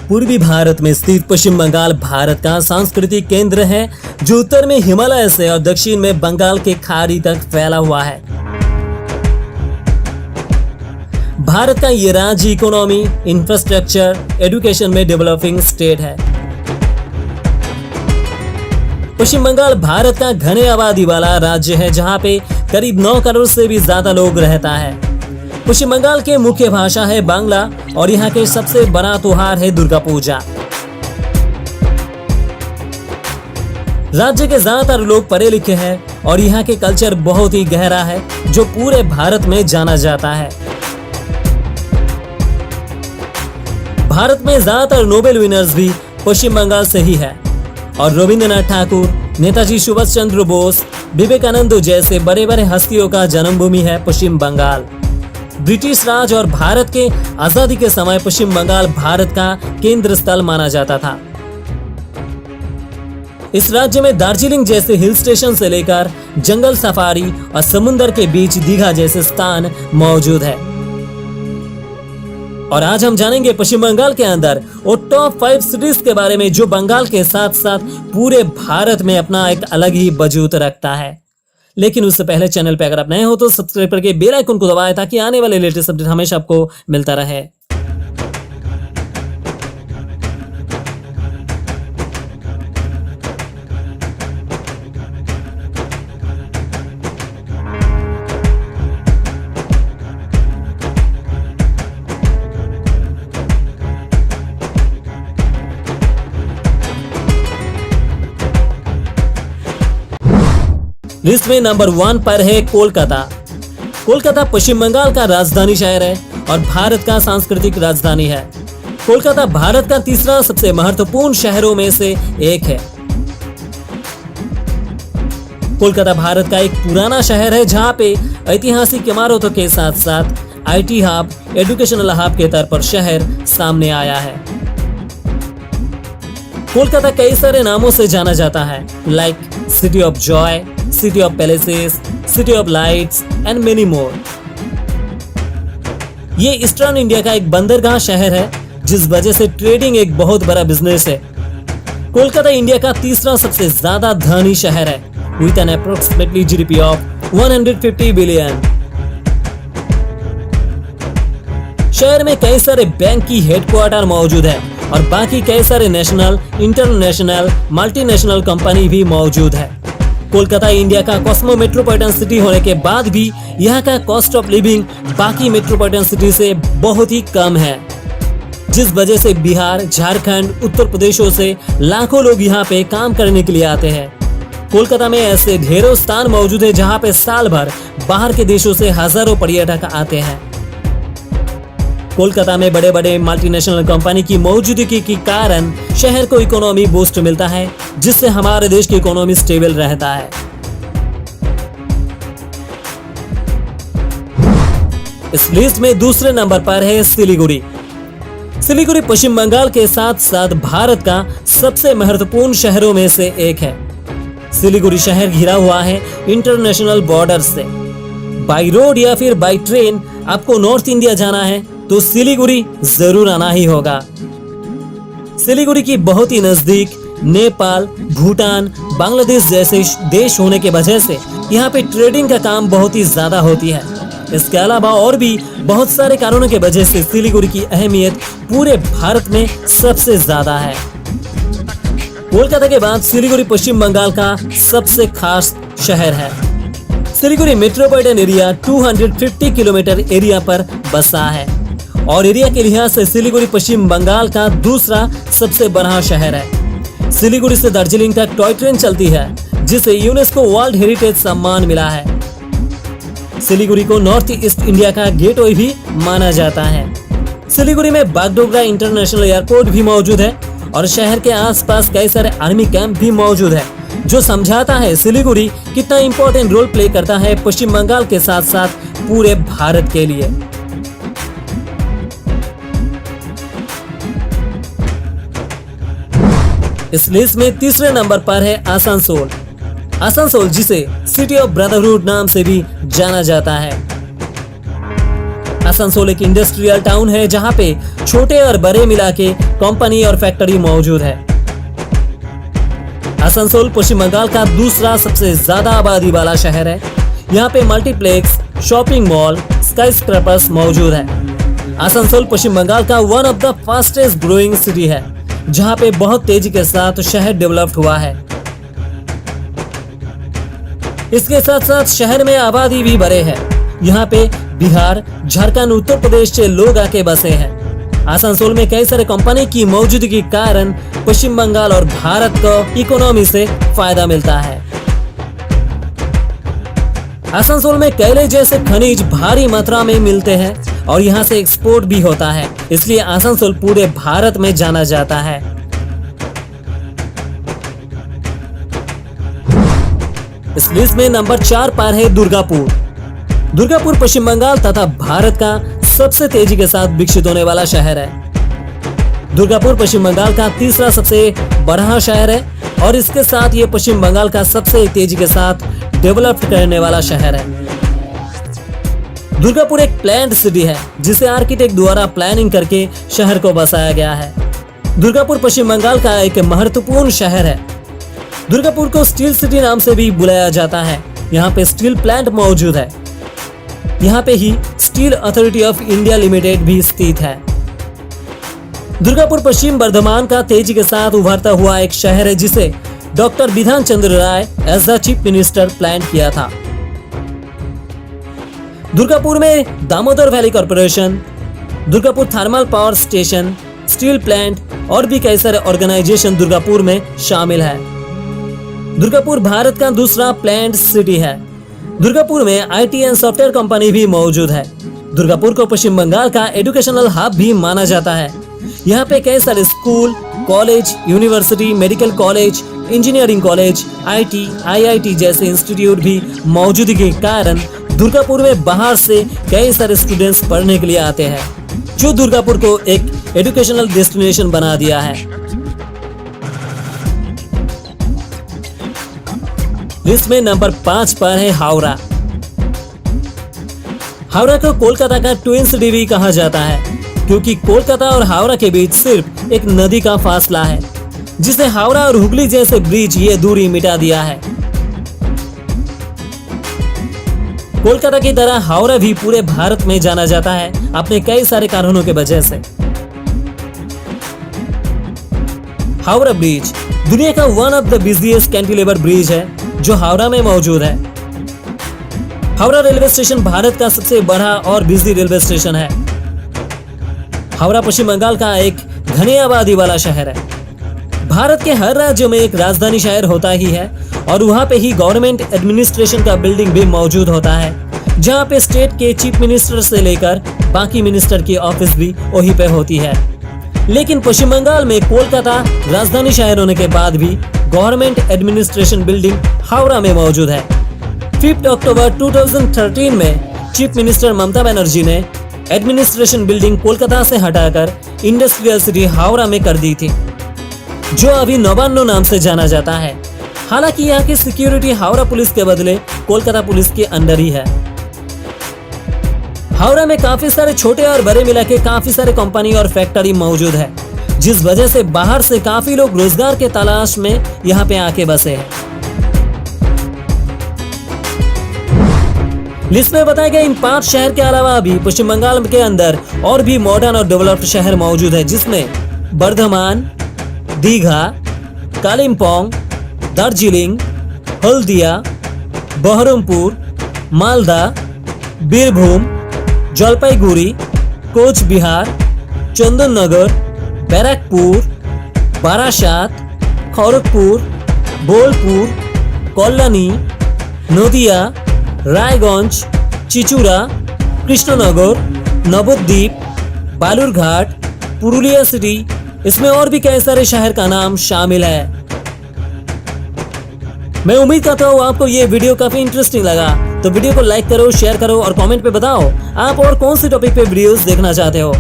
पूर्वी भारत में स्थित पश्चिम बंगाल भारत का सांस्कृतिक केंद्र है जो उत्तर में हिमालय से और दक्षिण में बंगाल के खाड़ी तक फैला हुआ है। भारत का ये राज्य इकोनॉमी, इंफ्रास्ट्रक्चर, एजुकेशन में डेवलपिंग स्टेट है। पश्चिम बंगाल भारत का घने आबादी वाला राज्य है जहां पे करीब 9 करोड़ से भी ज्यादा लोग रहता है। पश्चिम बंगाल के मुख्य भाषा है बांग्ला और यहाँ के सबसे बड़ा त्योहार है दुर्गा पूजा। राज्य के ज्यादातर लोग पढ़े लिखे हैं और यहाँ के कल्चर बहुत ही गहरा है जो पूरे भारत में जाना जाता है। भारत में ज्यादातर नोबेल विनर्स भी पश्चिम बंगाल से ही है और रविंद्रनाथ ठाकुर, नेताजी सुभाष चंद्र बोस, विवेकानंद जैसे बड़े बड़े हस्तियों का जन्मभूमि है पश्चिम बंगाल। ब्रिटिश राज और भारत के आजादी के समय पश्चिम बंगाल भारत का केंद्र स्थल माना जाता था। इस राज्य में दार्जिलिंग जैसे हिल स्टेशन से लेकर जंगल सफारी और समुद्र के बीच दीघा जैसे स्थान मौजूद है। और आज हम जानेंगे पश्चिम बंगाल के अंदर वो टॉप 5 सिटीज के बारे में जो बंगाल के साथ साथ पूरे भारत में अपना एक अलग ही वजूद रखता है। लेकिन उससे पहले चैनल पे अगर आप नए हो तो सब्सक्राइब करके बेल आइकन को दबाएं ताकि आने वाले लेटेस्ट अपडेट हमेशा आपको मिलता रहे। लिस्ट में नंबर 1 पर है कोलकाता। कोलकाता पश्चिम बंगाल का राजधानी शहर है और भारत का सांस्कृतिक राजधानी है। कोलकाता भारत का तीसरा सबसे महत्वपूर्ण शहरों में से एक है। कोलकाता भारत का एक पुराना शहर है जहां पे ऐतिहासिक इमारतों के साथ साथ आईटी हब, एजुकेशनल हब के तौर पर शहर सामने आया है। कोलकाता कई सारे नामों से जाना जाता है like city of Joy, city of palaces, city of lights and many more. ये ईस्टर्न इंडिया का एक बंदरगाह शहर है जिस वजह से ट्रेडिंग एक बहुत बड़ा बिजनेस है। कोलकाता इंडिया का तीसरा सबसे ज्यादा धनी शहर है with an approximately GDP of 150 billion. शहर में कई सारे बैंक की हेडक्वार्टर मौजूद है और बाकी कई सारे नेशनल, इंटरनेशनल, मल्टीनेशनल कंपनी भी मौजूद है। कोलकाता इंडिया का कॉस्मो मेट्रोपॉलिटन सिटी होने के बाद भी यहाँ का कॉस्ट ऑफ लिविंग बाकी मेट्रोपॉलिटन सिटी से बहुत ही कम है, जिस वजह से बिहार, झारखंड, उत्तर प्रदेशों से लाखों लोग यहाँ पे काम करने के लिए आते हैं। कोलकाता में ऐसे ढेरों स्थान मौजूद है जहाँ पे साल भर बाहर के देशों से हजारों पर्यटक आते हैं। कोलकाता में बड़े बड़े मल्टीनेशनल कंपनी की मौजूदगी के कारण शहर को इकोनॉमी बूस्ट मिलता है जिससे हमारे देश की इकोनॉमी स्टेबल रहता है। इस लिस्ट में दूसरे नंबर पर है सिलीगुड़ी। सिलीगुड़ी पश्चिम बंगाल के साथ साथ भारत का सबसे महत्वपूर्ण शहरों में से एक है। सिलीगुड़ी शहर घिरा हुआ है इंटरनेशनल बॉर्डर से। बाई रोड या फिर बाई ट्रेन आपको नॉर्थ इंडिया जाना है तो सिलीगुड़ी जरूर आना ही होगा। सिलीगुड़ी की बहुत ही नजदीक नेपाल, भूटान, बांग्लादेश जैसे देश होने के वजह से यहाँ पे ट्रेडिंग का काम बहुत ही ज्यादा होती है। इसके अलावा और भी बहुत सारे कारणों के वजह से सिलीगुड़ी की अहमियत पूरे भारत में सबसे ज्यादा है। कोलकाता के बाद सिलीगुड़ी पश्चिम बंगाल का सबसे खास शहर है। Siliguri metropolitan area 250 kilometre area पर बसा है और एरिया के लिहाज से सिलीगुड़ी पश्चिम बंगाल का दूसरा सबसे बड़ा शहर है। सिलीगुड़ी से दार्जिलिंग तक टॉय ट्रेन चलती है जिसे यूनेस्को वर्ल्ड हेरिटेज सम्मान मिला है। सिलीगुड़ी को नॉर्थ ईस्ट इंडिया का गेटवे भी माना जाता है। सिलीगुड़ी में बागडोगरा इंटरनेशनल एयरपोर्ट भी मौजूद है और शहर के आसपास कई सारे आर्मी कैंप भी मौजूद है जो समझाता है सिलीगुड़ी कितना इंपॉर्टेंट रोल प्ले करता है पश्चिम बंगाल के साथ साथ पूरे भारत के लिए। इस लिस्ट में तीसरे नंबर पर है आसनसोल। आसनसोल जिसे सिटी ऑफ ब्रदरहुड नाम से भी जाना जाता है। आसनसोल एक इंडस्ट्रियल टाउन है जहां पे छोटे और बड़े मिला के कंपनी और फैक्ट्री मौजूद है। आसनसोल पश्चिम बंगाल का दूसरा सबसे ज्यादा आबादी वाला शहर है। यहाँ पे मल्टीप्लेक्स, शॉपिंग मॉल, स्काईस्क्रैपर्स मौजूद है। आसनसोल पश्चिम बंगाल का one of the fastest growing city है, जहाँ पे बहुत तेजी के साथ शहर डेवलप्ड हुआ है। इसके साथ साथ शहर में आबादी भी बढ़े है। यहाँ पे बिहार, झारखंड, उत्तर प्रदेश से लोग आके बसे हैं। आसनसोल में कई सारे कंपनी की मौजूदगी के कारण पश्चिम बंगाल और भारत को इकोनॉमी से फायदा मिलता है। आसनसोल में कोयले जैसे खनिज भारी मात्रा में मिलते हैं और यहाँ से एक्सपोर्ट भी होता है, इसलिए आसनसोल पूरे भारत में जाना जाता है। इस लिस्ट में नंबर 4 पर है दुर्गापुर। दुर्गापुर पश्चिम बंगाल तथा भारत का सबसे तेजी के साथ विकसित होने वाला शहर है। दुर्गापुर पश्चिम बंगाल का तीसरा सबसे बड़ा शहर है और इसके साथ ये पश्चिम बंगाल का सबसे तेजी के साथ डेवलप्ड करने वाला शहर है। दुर्गापुर एक प्लान्ड सिटी है जिसे आर्किटेक्ट द्वारा प्लानिंग करके शहर को बसाया गया है। दुर्गापुर पश्चिम बंगाल का एक महत्वपूर्ण शहर है। दुर्गापुर को स्टील सिटी नाम से भी बुलाया जाता है। यहाँ पे स्टील प्लांट मौजूद है। यहाँ पे ही steel authority of India limited भी स्थित है। दुर्गापुर पश्चिम बर्धमान का तेजी के साथ उभरता हुआ एक शहर है जिसे doctor Bidhan Chandra Roy as the chief minister plan किया था। दुर्गापुर में Damodar valley corporation, Durgapur thermal power station, steel plant और भी कई सारे ऑर्गेनाइजेशन दुर्गापुर में शामिल है। दुर्गापुर भारत का दूसरा प्लान्ड सिटी है। दुर्गापुर में आईटी एंड सॉफ्टवेयर कंपनी भी मौजूद है। दुर्गापुर को पश्चिम बंगाल का एजुकेशनल हब भी माना जाता है। यहाँ पे कई सारे school, college, university, medical college, engineering college, IT, IIT जैसे इंस्टीट्यूट भी मौजूदगी के कारण दुर्गापुर में बाहर से कई सारे स्टूडेंट्स पढ़ने के लिए आते हैं, जो दुर्गापुर को एक एजुकेशनल डेस्टिनेशन बना दिया है। लिस्ट में नंबर 5 पर है हावड़ा। हावड़ा को कोलकाता का ट्विन सिटी भी कहा जाता है, क्योंकि कोलकाता और हावड़ा के बीच सिर्फ एक नदी का फासला है, जिसने हावड़ा और हुगली जैसे ब्रिज ये दूरी मिटा दिया है। कोलकाता की तरह हावड़ा भी पूरे भारत में जाना जाता है अपने कई सारे कारणों के वजह से। हावड़ा ब्रिज दुनिया का one of the busiest cantilever bridge है जो हावड़ा में मौजूद है। हावड़ा रेलवे स्टेशन भारत का सबसे बड़ा और बिजी रेलवे स्टेशन है। हावड़ा पश्चिम बंगाल का एक घनी आबादी वाला शहर है। भारत के हर राज्य में एक राजधानी शहर होता ही है और वहाँ पे ही गवर्नमेंट एडमिनिस्ट्रेशन का बिल्डिंग भी मौजूद होता है, जहाँ पे स्टेट के चीफ मिनिस्टर से लेकर बाकी मिनिस्टर की ऑफिस भी वहीं पे होती है। लेकिन पश्चिम बंगाल में कोलकाता राजधानी शहर होने के बाद भी गवर्नमेंट एडमिनिस्ट्रेशन बिल्डिंग हावड़ा में मौजूद है। 5 अक्टूबर 2013 में चीफ मिनिस्टर ममता बनर्जी ने एडमिनिस्ट्रेशन बिल्डिंग कोलकाता से हटाकर इंडस्ट्रियल सिटी हावड़ा में कर दी थी, जो अभी नवान्नो नाम से जाना जाता है। हालांकि यहाँ की सिक्योरिटी हावड़ा पुलिस के बदले कोलकाता पुलिस के अंडर ही है। हावड़ा में काफी सारे छोटे और बड़े मिला के काफी सारे कंपनी और फैक्ट्री मौजूद है, जिस वजह से बाहर से काफी लोग रोजगार के तलाश में यहाँ पे आके बसे हैं। लिस्ट में बताए गए इन 5 शहर के अलावा भी पश्चिम बंगाल के अंदर और भी मॉडर्न और डेवलप्ड शहर मौजूद है, जिसमें बर्धमान, दीघा, कालिम्पोंग, दार्जिलिंग, हल्दिया, बहरमपुर, मालदा, बीरभूम, जलपाईगुड़ी, कोच बिहार, चंदननगर, बैरकपुर, बारासात, खड़गपुर, बोलपुर, कल्याणी, नदिया, रायगंज, चिचुरा, कृष्णनगर, नवद्वीप, बालूरघाट, पुरुलिया सिटी, इसमें और भी कई सारे शहर का नाम शामिल है। मैं उम्मीद करता हूँ आपको ये वीडियो काफी इंटरेस्टिंग लगा, तो वीडियो को लाइक करो, शेयर करो और कमेंट पे बताओ आप और कौन सी टॉपिक पे वीडियोस देखना चाहते हो।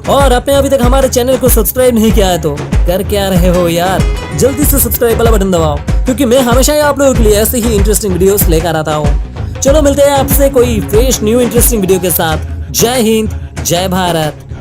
और आपने अभी तक हमारे चैनल को सब्सक्राइब नहीं किया है तो कर क्या रहे हो यार, जल्दी से सब्सक्राइब वाला बटन दबाओ, क्योंकि मैं हमेशा ही आप लोगों के लिए ऐसे ही इंटरेस्टिंग वीडियोस लेकर आता हूँ। चलो मिलते हैं आपसे कोई फ्रेश न्यू इंटरेस्टिंग वीडियो के साथ। जय हिंद, जय भारत।